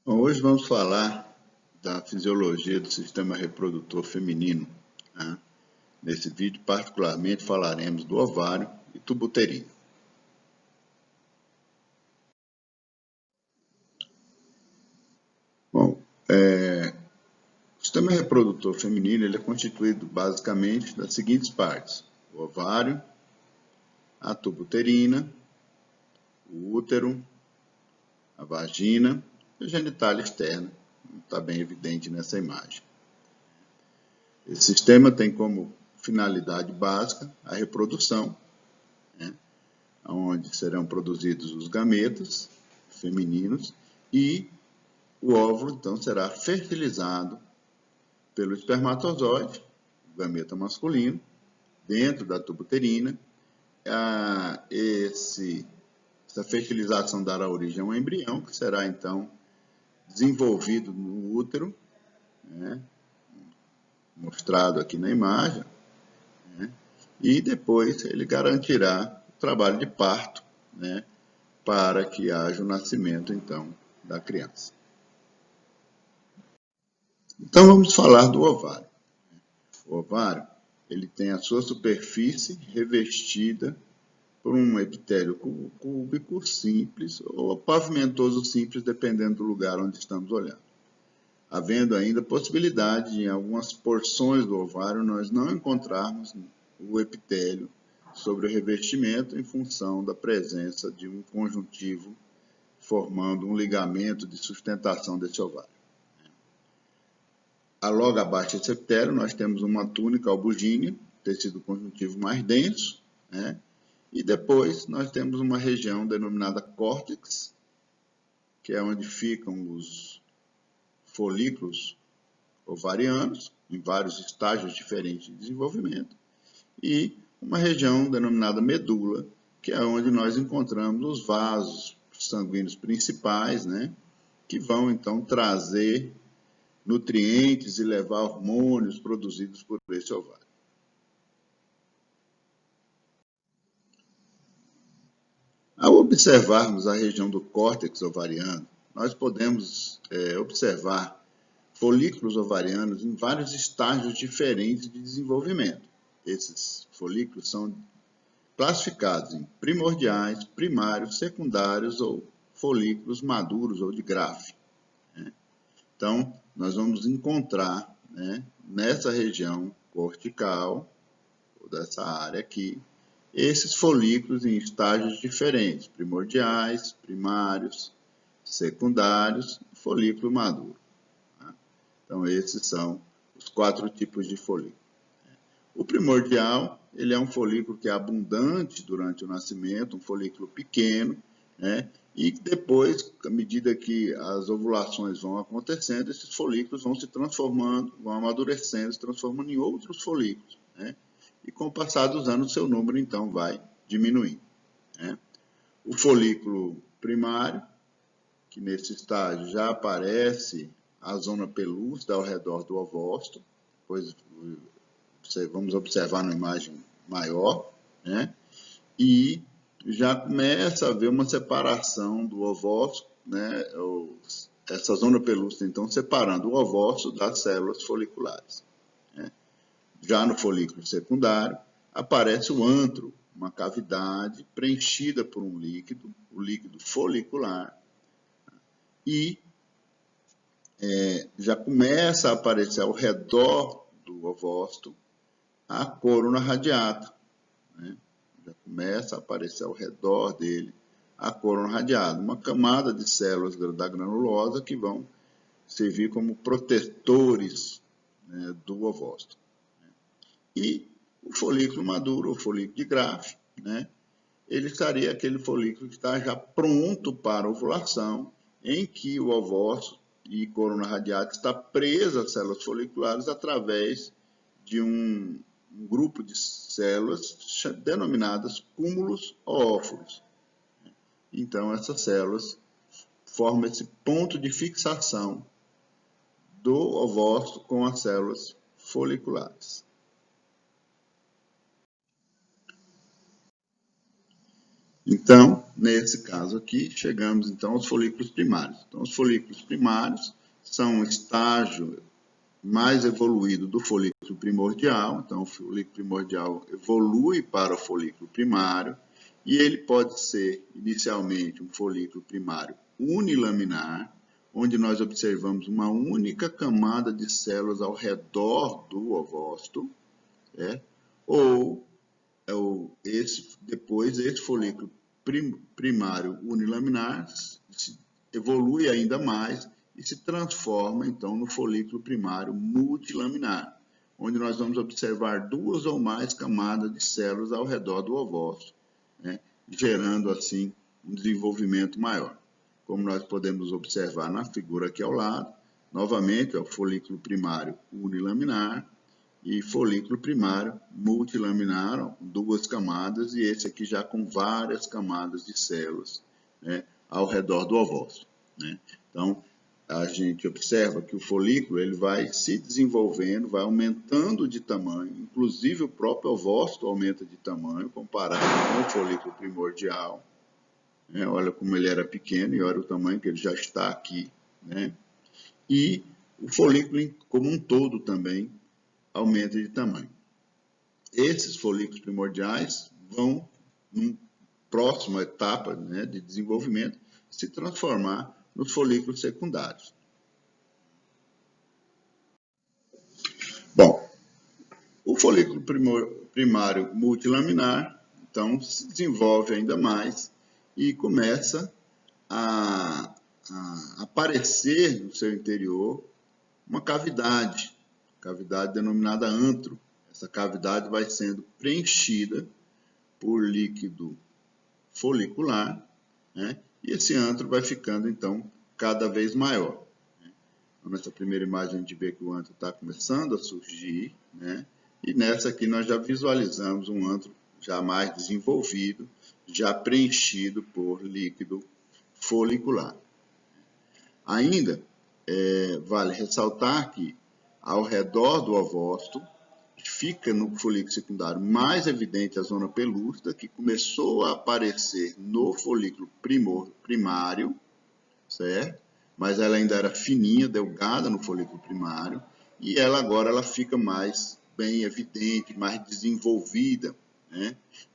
Bom, hoje vamos falar da fisiologia do sistema reprodutor feminino, né? Nesse vídeo, particularmente, falaremos do ovário e tubo uterino. Bom, o sistema reprodutor feminino ele é constituído basicamente das seguintes partes: o ovário, a tuba uterina, o útero, a vagina e a genitália externa. Está bem evidente nessa imagem. Esse sistema tem como finalidade básica a reprodução, onde serão produzidos os gametas femininos e o óvulo, então, será fertilizado pelo espermatozoide, o gameta masculino, dentro da tuba uterina. Essa fertilização dará origem a um embrião, que será, então, desenvolvido no útero, mostrado aqui na imagem, e depois ele garantirá o trabalho de parto, para que haja o nascimento, então, da criança. Então, vamos falar do ovário. O ovário, ele tem a sua superfície revestida por um epitélio cúbico simples ou pavimentoso simples, dependendo do lugar onde estamos olhando. Havendo ainda possibilidade de, em algumas porções do ovário, nós não encontrarmos o epitélio sobre o revestimento em função da presença de um conjuntivo formando um ligamento de sustentação desse ovário. Logo abaixo desse epitélio, nós temos uma túnica albugínea, tecido conjuntivo mais denso, e depois nós temos uma região denominada córtex, que é onde ficam os folículos ovarianos, em vários estágios diferentes de desenvolvimento, e uma região denominada medula, que é onde nós encontramos os vasos sanguíneos principais, que vão então trazer nutrientes e levar hormônios produzidos por esse ovário. Ao observarmos a região do córtex ovariano, nós podemos observar folículos ovarianos em vários estágios diferentes de desenvolvimento. Esses folículos são classificados em primordiais, primários, secundários ou folículos maduros ou de Graafi. Então, nós vamos encontrar, nessa região cortical, ou dessa área aqui, esses folículos em estágios diferentes, primordiais, primários, secundários, folículo maduro. Então, esses são os 4 tipos de folículo. O primordial, ele é um folículo que é abundante durante o nascimento, um folículo pequeno, e depois, à medida que as ovulações vão acontecendo, esses folículos vão se transformando, vão amadurecendo, se transformando em outros folículos, e com o passar dos anos, seu número, então, vai diminuindo. O folículo primário, que nesse estágio já aparece a zona pelúcida ao redor do ovócito, depois vamos observar na imagem maior, e já começa a haver uma separação do ovócito, essa zona pelúcida, então, separando o ovócito das células foliculares. Já no folículo secundário, aparece o antro, uma cavidade preenchida por um líquido, o líquido folicular, e já começa a aparecer ao redor do ovócito a corona radiata. Já começa a aparecer ao redor dele a corona radiata, uma camada de células da granulosa que vão servir como protetores do ovócito. E o folículo maduro, o folículo de Graafi, ele estaria aquele folículo que está já pronto para ovulação, em que o ovócito e corona radiata está presa às células foliculares através de um grupo de células denominadas cúmulos oóforos. Então, essas células formam esse ponto de fixação do ovócito com as células foliculares. Então, nesse caso aqui, chegamos então aos folículos primários. Então, os folículos primários são o estágio mais evoluído do folículo primordial. Então, o folículo primordial evolui para o folículo primário e ele pode ser, inicialmente, um folículo primário unilaminar, onde nós observamos uma única camada de células ao redor do ovócito, ou depois esse folículo primário unilaminar evolui ainda mais e se transforma, então, no folículo primário multilaminar, onde nós vamos observar duas ou mais camadas de células ao redor do ovócito, gerando, assim, um desenvolvimento maior. Como nós podemos observar na figura aqui ao lado, novamente, é o folículo primário unilaminar e folículo primário multilaminar, duas camadas, e esse aqui já com várias camadas de células ao redor do ovócito. Então, a gente observa que o folículo ele vai se desenvolvendo, vai aumentando de tamanho, inclusive o próprio ovócito aumenta de tamanho, comparado com o folículo primordial. Olha como ele era pequeno e olha o tamanho que ele já está aqui. E o folículo como um todo também aumenta de tamanho. Esses folículos primordiais vão, em próxima etapa de desenvolvimento, se transformar nos folículos secundários. Bom, o folículo primário multilaminar, então, se desenvolve ainda mais e começa a aparecer no seu interior uma cavidade denominada antro. Essa cavidade vai sendo preenchida por líquido folicular, e esse antro vai ficando, então, cada vez maior. Nessa primeira imagem a gente vê que o antro está começando a surgir, e nessa aqui nós já visualizamos um antro já mais desenvolvido, já preenchido por líquido folicular. Ainda vale ressaltar que ao redor do ovócito fica no folículo secundário mais evidente a zona pelúcida, que começou a aparecer no folículo primário, certo? Mas ela ainda era fininha, delgada no folículo primário, e agora ela fica mais bem evidente, mais desenvolvida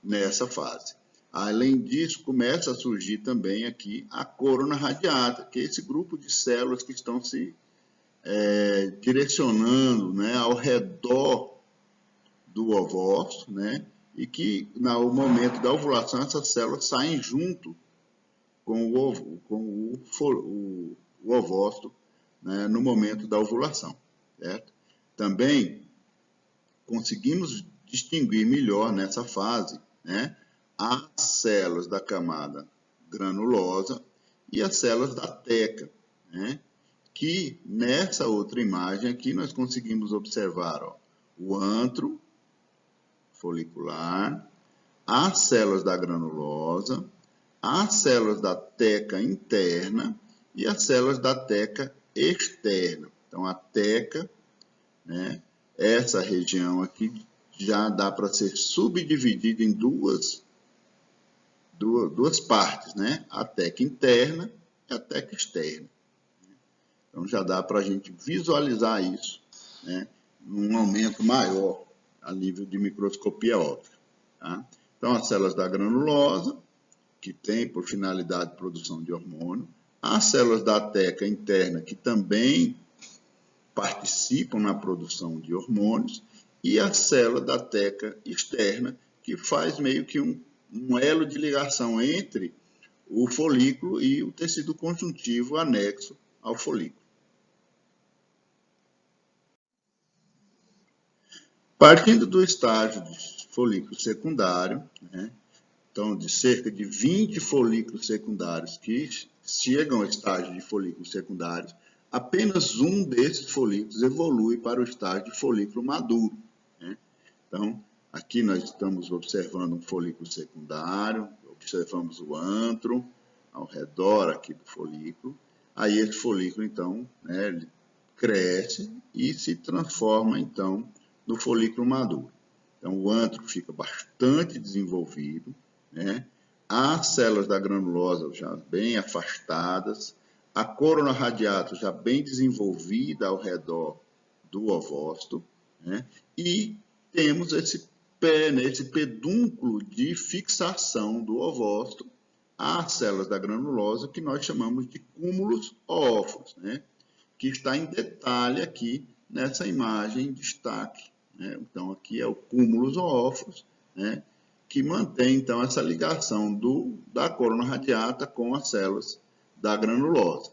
nessa fase. Além disso, começa a surgir também aqui a corona radiata, que é esse grupo de células que estão se direcionando ao redor do ovócito, e que no momento da ovulação essas células saem junto com o ovócito no momento da ovulação, certo? Também conseguimos distinguir melhor nessa fase as células da camada granulosa e as células da teca, que nessa outra imagem aqui nós conseguimos observar o antro folicular, as células da granulosa, as células da teca interna e as células da teca externa. Então, a teca, essa região aqui, já dá para ser subdividida em duas partes, a teca interna e a teca externa. Então, já dá para a gente visualizar isso, num aumento maior a nível de microscopia óptica. Então, as células da granulosa, que tem por finalidade a produção de hormônio, as células da teca interna, que também participam na produção de hormônios, e a célula da teca externa, que faz meio que um elo de ligação entre o folículo e o tecido conjuntivo anexo ao folículo. Partindo do estágio de folículo secundário, então de cerca de 20 folículos secundários que chegam ao estágio de folículos secundários, apenas um desses folículos evolui para o estágio de folículo maduro. Então, aqui nós estamos observando um folículo secundário, observamos o antro ao redor aqui do folículo. Aí esse folículo, então, ele cresce e se transforma, então, no folículo maduro. Então, o antro fica bastante desenvolvido, as células da granulosa já bem afastadas, a corona radiata já bem desenvolvida ao redor do ovócito, né? E temos esse pé, né, esse pedúnculo de fixação do ovócito às células da granulosa, que nós chamamos de cúmulos óvulos, né? Que está em detalhe aqui nessa imagem em destaque, né? Então, aqui é o cúmulos óvulos, né? Que mantém, então, essa ligação da corona radiata com as células da granulosa.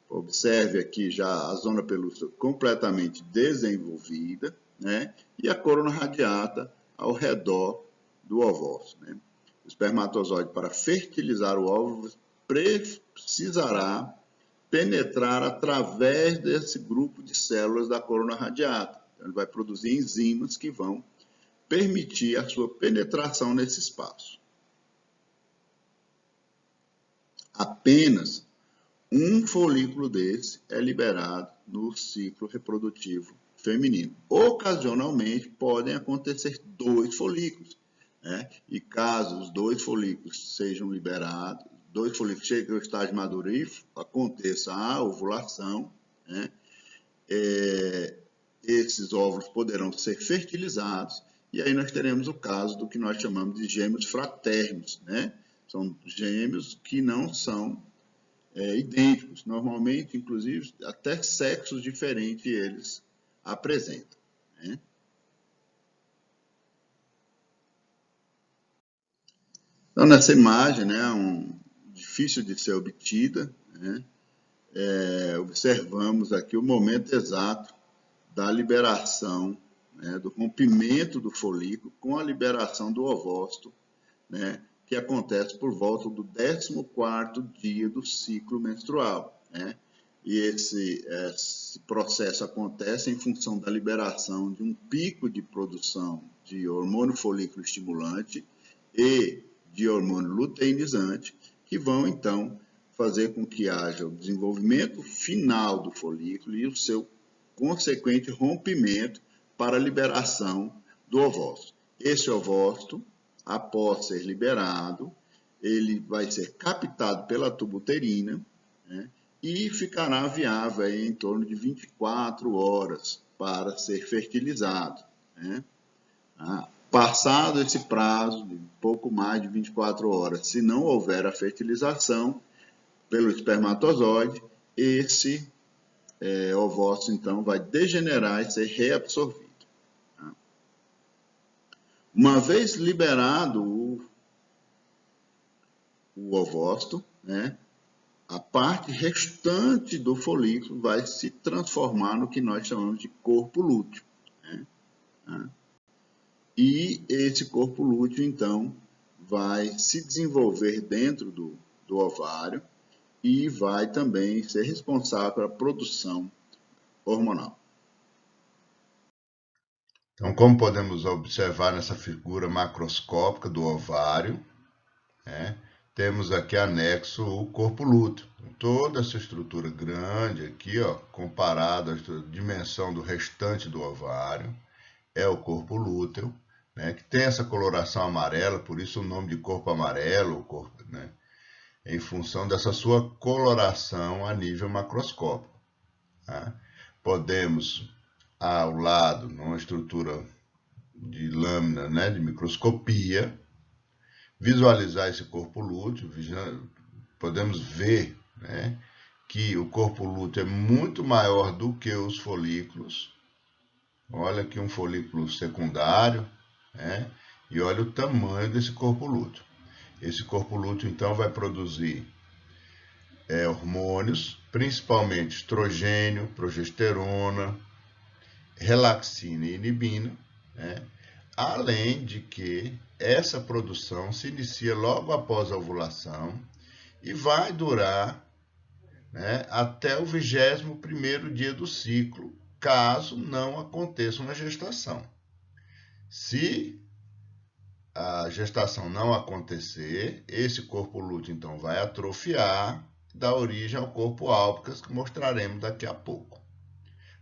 Observe aqui já a zona pelúcida completamente desenvolvida, né? E a corona radiata ao redor do ovócito, né? O espermatozoide, para fertilizar o óvulo, precisará penetrar através desse grupo de células da corona radiata. Então, ele vai produzir enzimas que vão permitir a sua penetração nesse espaço. Apenas um folículo desse é liberado no ciclo reprodutivo feminino. Ocasionalmente, podem acontecer 2 folículos, né? E caso os 2 folículos sejam liberados, 2 folículos cheguem ao estágio madurífero, aconteça a ovulação, né? Esses óvulos poderão ser fertilizados, e aí nós teremos o caso do que nós chamamos de gêmeos fraternos, né? São gêmeos que não são idênticos. Normalmente, inclusive, até sexos diferentes eles apresentam, né? Então, nessa imagem, né, difícil de ser obtida, né? Observamos aqui o momento exato da liberação, né, do rompimento do folículo com a liberação do ovócito, né, que acontece por volta do 14º dia do ciclo menstrual, né? E esse processo acontece em função da liberação de um pico de produção de hormônio folículo estimulante e de hormônio luteinizante, que vão, então, fazer com que haja o desenvolvimento final do folículo e o seu consequente rompimento para a liberação do ovócito. Esse ovócito, após ser liberado, ele vai ser captado pela tuba uterina, né, e ficará viável em torno de 24 horas para ser fertilizado, né? Passado esse prazo de pouco mais de 24 horas, se não houver a fertilização pelo espermatozoide, esse ovócito, então, vai degenerar e ser reabsorvido. Uma vez liberado o ovócito, né, a parte restante do folículo vai se transformar no que nós chamamos de corpo lúteo, né? E esse corpo lúteo, então, vai se desenvolver dentro do ovário e vai também ser responsável pela produção hormonal. Então, como podemos observar nessa figura macroscópica do ovário, né, temos aqui anexo o corpo lúteo. Toda essa estrutura grande aqui, ó, comparado à dimensão do restante do ovário, é o corpo lúteo, né, que tem essa coloração amarela, por isso o nome de corpo amarelo, corpo, né, em função dessa sua coloração a nível macroscópico. Tá? Podemos, ao lado, numa estrutura de lâmina, né, de microscopia, visualizar esse corpo lúteo, podemos ver, né, que o corpo lúteo é muito maior do que os folículos. Olha aqui um folículo secundário, né, e olha o tamanho desse corpo lúteo. Esse corpo lúteo, então, vai produzir hormônios, principalmente estrogênio, progesterona, relaxina e inibina, né? Além de que essa produção se inicia logo após a ovulação e vai durar, né, até o 21º dia do ciclo, caso não aconteça uma gestação. Se a gestação não acontecer, esse corpo lúteo então vai atrofiar, dá origem ao corpo álbicas, que mostraremos daqui a pouco.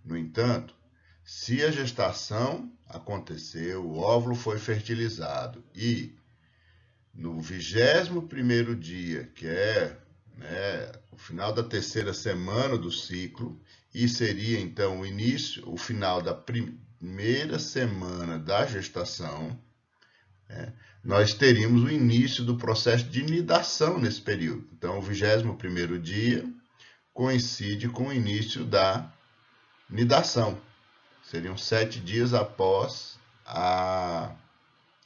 No entanto, se a gestação aconteceu, o óvulo foi fertilizado e no 21º dia, que é, né, o final da terceira semana do ciclo, e seria então o final da primeira semana da gestação, nós teríamos o início do processo de nidação nesse período. Então, o 21º dia coincide com o início da nidação. Seriam 7 dias após a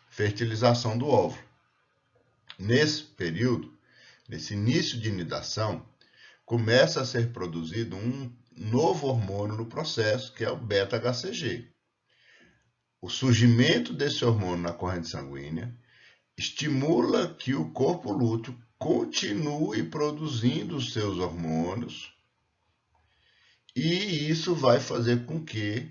fertilização do óvulo. Nesse período, nesse início de nidação, começa a ser produzido um novo hormônio no processo, que é o beta-HCG. O surgimento desse hormônio na corrente sanguínea estimula que o corpo lúteo continue produzindo os seus hormônios, e isso vai fazer com que,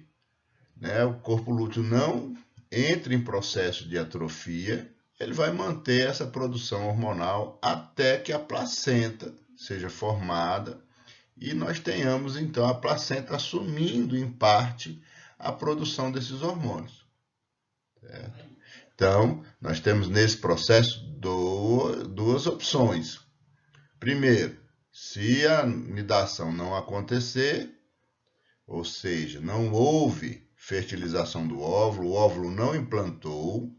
né, o corpo lúteo não entre em processo de atrofia. Ele vai manter essa produção hormonal até que a placenta seja formada e nós tenhamos então a placenta assumindo em parte a produção desses hormônios. Certo? Então, nós temos nesse processo duas opções. Primeiro, se a nidação não acontecer, ou seja, não houve fertilização do óvulo, o óvulo não implantou,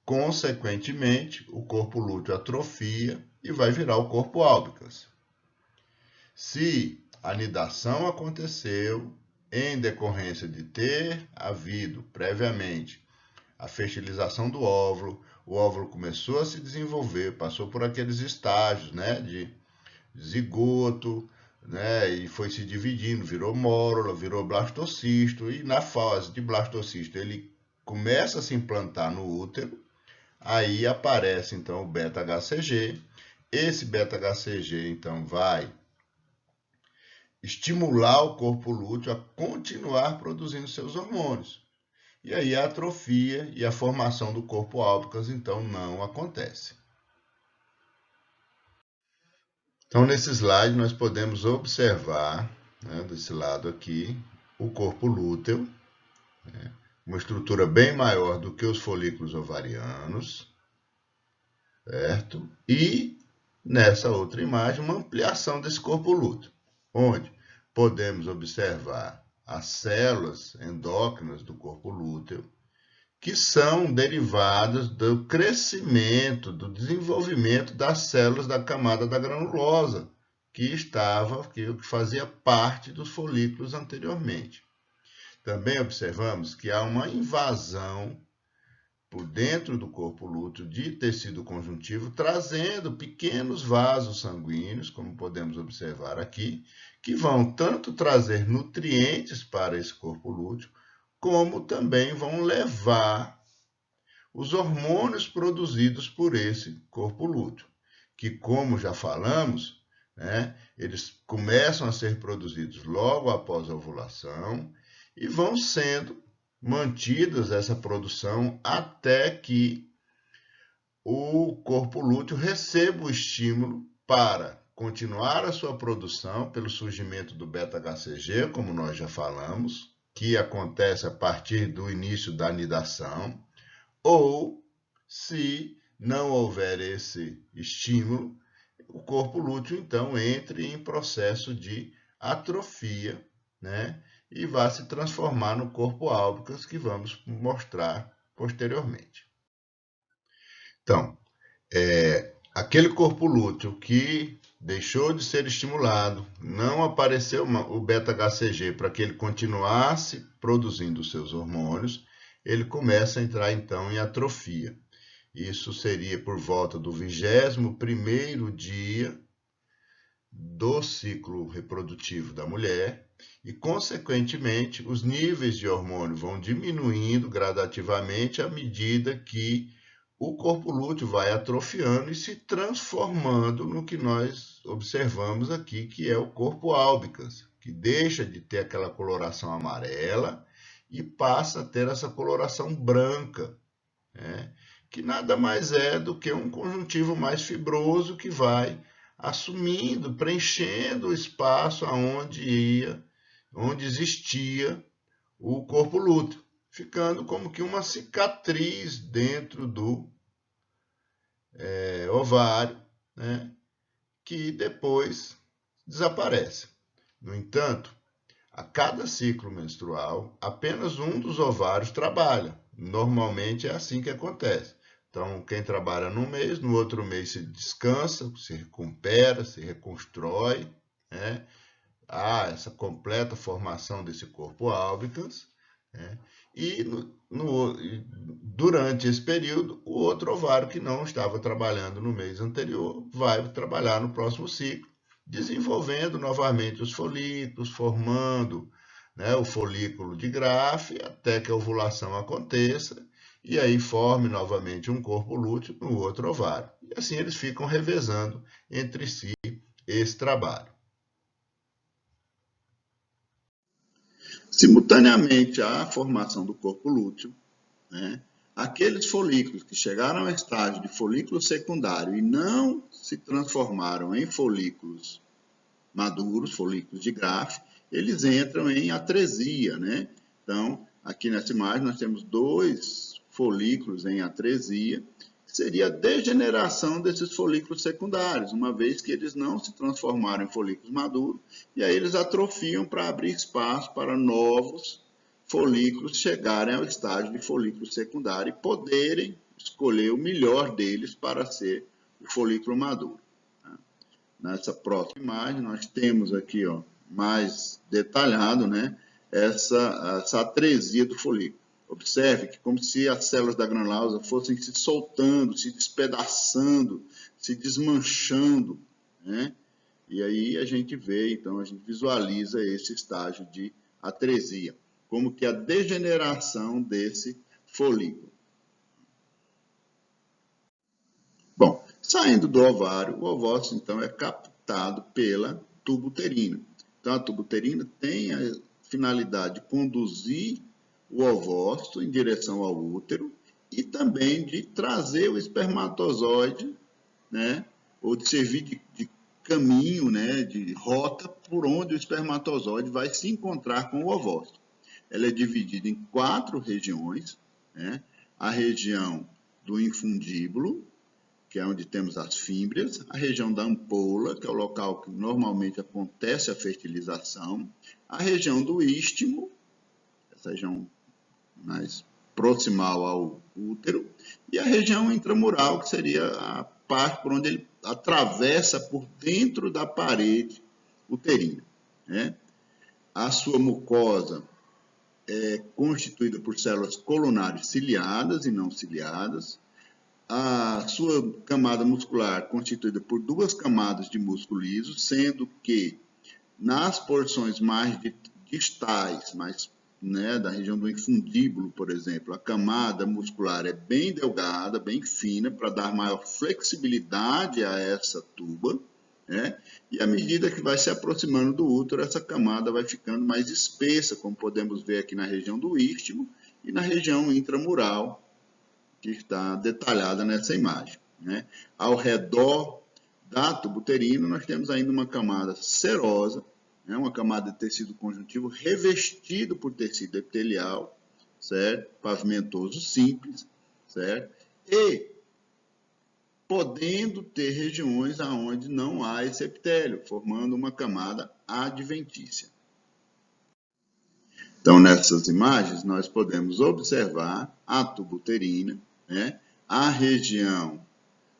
consequentemente, o corpo lúteo atrofia e vai virar o corpo albicans. Se a nidação aconteceu em decorrência de ter havido previamente a fertilização do óvulo, o óvulo começou a se desenvolver, passou por aqueles estágios, né, de zigoto, né, e foi se dividindo, virou mórula, virou blastocisto, e na fase de blastocisto ele começa a se implantar no útero. Aí aparece então o beta-HCG. Esse beta-HCG então vai estimular o corpo lúteo a continuar produzindo seus hormônios. E aí a atrofia e a formação do corpo albicans então não acontece. Então nesse slide nós podemos observar, né, desse lado aqui, o corpo lúteo, né, uma estrutura bem maior do que os folículos ovarianos, certo? E nessa outra imagem, uma ampliação desse corpo lúteo, onde podemos observar as células endócrinas do corpo lúteo, que são derivadas do crescimento, do desenvolvimento das células da camada da granulosa, que fazia parte dos folículos anteriormente. Também observamos que há uma invasão por dentro do corpo lúteo de tecido conjuntivo, trazendo pequenos vasos sanguíneos, como podemos observar aqui, que vão tanto trazer nutrientes para esse corpo lúteo, como também vão levar os hormônios produzidos por esse corpo lúteo, que, como já falamos, né, eles começam a ser produzidos logo após a ovulação e vão sendo mantidas essa produção até que o corpo lúteo receba o estímulo para continuar a sua produção pelo surgimento do beta-HCG, como nós já falamos, que acontece a partir do início da nidação, ou, se não houver esse estímulo, o corpo lúteo então entre em processo de atrofia, né? E vai se transformar no corpo albicans, que vamos mostrar posteriormente. Então, aquele corpo lúteo que deixou de ser estimulado, não apareceu o beta-HCG para que ele continuasse produzindo os seus hormônios, ele começa a entrar então em atrofia. Isso seria por volta do 21º dia do ciclo reprodutivo da mulher e, consequentemente, os níveis de hormônio vão diminuindo gradativamente à medida que o corpo lúteo vai atrofiando e se transformando no que nós observamos aqui, que é o corpo albicans, que deixa de ter aquela coloração amarela e passa a ter essa coloração branca, né? Que nada mais é do que um conjuntivo mais fibroso que vai assumindo, preenchendo o espaço onde existia o corpo lúteo, ficando como que uma cicatriz dentro ovário, né, que depois desaparece. No entanto, a cada ciclo menstrual, apenas um dos ovários trabalha. Normalmente é assim que acontece. Então, quem trabalha num mês, no outro mês se descansa, se recupera, se reconstrói, né? Há essa completa formação desse corpo albicans, né? E durante esse período, o outro ovário que não estava trabalhando no mês anterior vai trabalhar no próximo ciclo, desenvolvendo novamente os folículos, formando, né, o folículo de Graff até que a ovulação aconteça e aí forme novamente um corpo lúteo no outro ovário. E assim eles ficam revezando entre si esse trabalho. Simultaneamente à formação do corpo lúteo, né, aqueles folículos que chegaram ao estágio de folículo secundário e não se transformaram em folículos maduros, folículos de Graff, eles entram em atresia, né? Então, aqui nessa imagem nós temos 2 folículos em atresia, que seria a degeneração desses folículos secundários, uma vez que eles não se transformaram em folículos maduros, e aí eles atrofiam para abrir espaço para novos folículos chegarem ao estágio de folículo secundário e poderem escolher o melhor deles para ser o folículo maduro. Nessa próxima imagem, nós temos aqui, ó, mais detalhado, né, essa atresia do folículo. Observe que como se as células da granulosa fossem se soltando, se despedaçando, se desmanchando, né? E aí a gente vê, então, a gente visualiza esse estágio de atresia, como que a degeneração desse folículo. Bom, saindo do ovário, o ovócito, então, é captado pela tuba uterina. Então, a tuba uterina tem a finalidade de conduzir o ovócito em direção ao útero e também de trazer o espermatozoide, né, ou de servir de caminho, né, de rota por onde o espermatozoide vai se encontrar com o ovócito. Ela é dividida em 4 regiões, né, a região do infundíbulo, que é onde temos as fímbrias, a região da ampola, que é o local que normalmente acontece a fertilização, a região do istmo, essa região mais proximal ao útero, e a região intramural, que seria a parte por onde ele atravessa por dentro da parede uterina, né? A sua mucosa é constituída por células coronárias ciliadas e não ciliadas. A sua camada muscular constituída por 2 camadas de músculo liso, sendo que nas porções mais distais, mais, né, da região do infundíbulo, por exemplo, a camada muscular é bem delgada, bem fina, para dar maior flexibilidade a essa tuba, né? E à medida que vai se aproximando do útero, essa camada vai ficando mais espessa, como podemos ver aqui na região do istmo e na região intramural, que está detalhada nessa imagem, né? Ao redor da tuba uterina, nós temos ainda uma camada serosa, né? Uma camada de tecido conjuntivo revestido por tecido epitelial, certo? Pavimentoso simples, certo? E podendo ter regiões onde não há esse epitélio, formando uma camada adventícia. Então, nessas imagens, nós podemos observar a tuba uterina, né? A região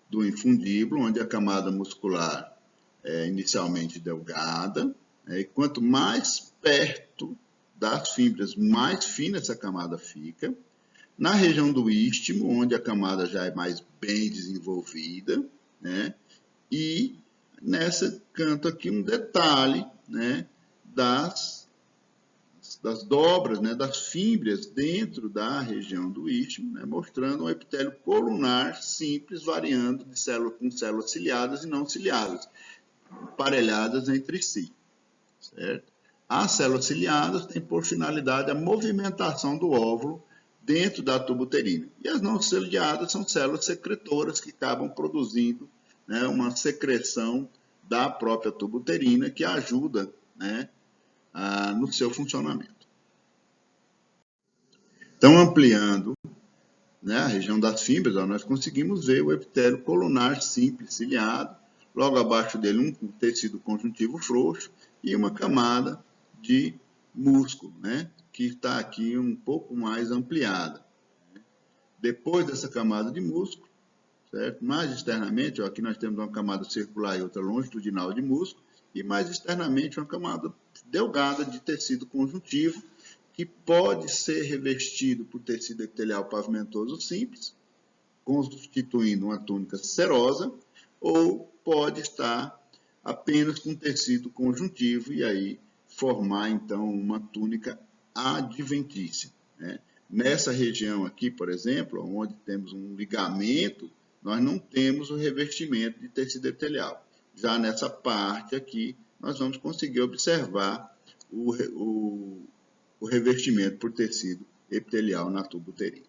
do infundíbulo, onde a camada muscular é inicialmente delgada, né? E quanto mais perto das fímbrias, mais fina essa camada fica. Na região do istmo, onde a camada já é mais bem desenvolvida, né? E nesse canto aqui um detalhe, né, das dobras, né, das fímbrias dentro da região do istmo, né, mostrando um epitélio colunar simples, variando de célula com células ciliadas e não ciliadas, parelhadas entre si, certo? As células ciliadas têm por finalidade a movimentação do óvulo dentro da tuba uterina. E as não ciliadas são células secretoras que acabam produzindo, né, uma secreção da própria tuba uterina que ajuda, né, no seu funcionamento. Então, ampliando, né, a região das fímbrias, ó, nós conseguimos ver o epitélio colunar simples ciliado, logo abaixo dele um tecido conjuntivo frouxo e uma camada de músculo, né, que está aqui um pouco mais ampliada. Depois dessa camada de músculo, certo? Mais externamente, ó, aqui nós temos uma camada circular e outra longitudinal de músculo, e mais externamente uma camada delgada de tecido conjuntivo, que pode ser revestido por tecido epitelial pavimentoso simples, constituindo uma túnica serosa, ou pode estar apenas com tecido conjuntivo e aí formar, então, uma túnica adventícia, né? Nessa região aqui, por exemplo, onde temos um ligamento, nós não temos o revestimento de tecido epitelial. Já nessa parte aqui, nós vamos conseguir observar o revestimento por tecido epitelial na tuba uterina.